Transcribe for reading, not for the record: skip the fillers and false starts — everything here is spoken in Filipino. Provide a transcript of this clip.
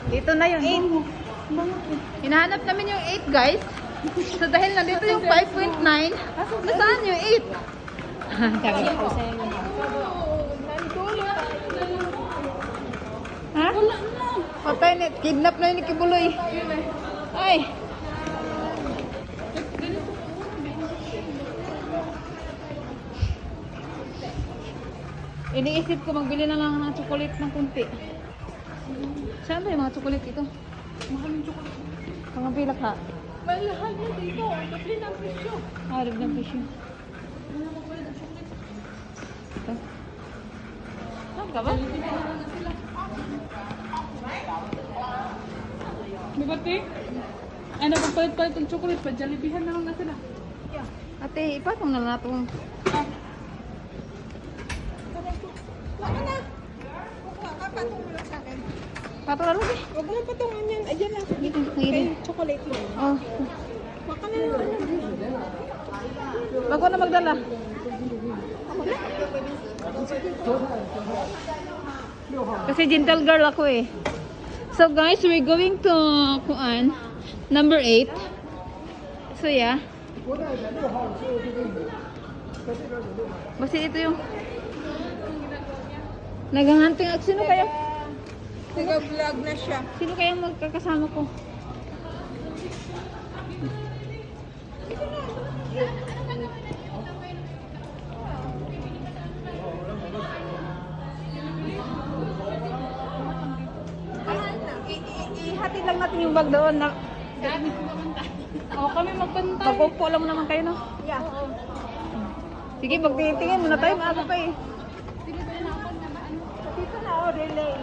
Dito na yung 8. Hinahanap namin yung 8, guys. So dahil nandito yung 5.9, nasaan yung 8? Sabi ko sa inyo. Ha? Patay na. Kidnap na yun ni Kibuloy. Ay. Iniisip ko magbili na lang ng chocolate ng kunti. Saan ba yung mga chocolate ito? Maraming chocolate. Mga pilak ha? Malahal na dito. Doble ng presyo. Harap ng presyo. Wala mo pwede ng chocolate. Ito. Saan ka ba? May bati? Ano, pagpalit-palit ng chocolate pa, Jollibeehan na lang na sila. Ate, ipatong na lang natong. Ah, Wala na. Patong mo lang sa akin. Pato na lang eh. Huwag mo patungan yan. Ayan lang. Dito, Kay dito. chocolate mo. Oh. Baka na lang. Wag ko na magdala. Kasi gentle girl ako eh. So guys, we're going to kuan number 8. So yeah. Basta ito yung naghahunting. Sino kaya? Nag-vlog na siya. Sino kaya magkakasama ko? Ihatid lang natin yung bag doon. ako kami magbantay. Pag-upo lang naman kayo, no? Yeah. Sige, magtingin-tingin muna tayo. Maaga pa eh. Dito na, oh, relay.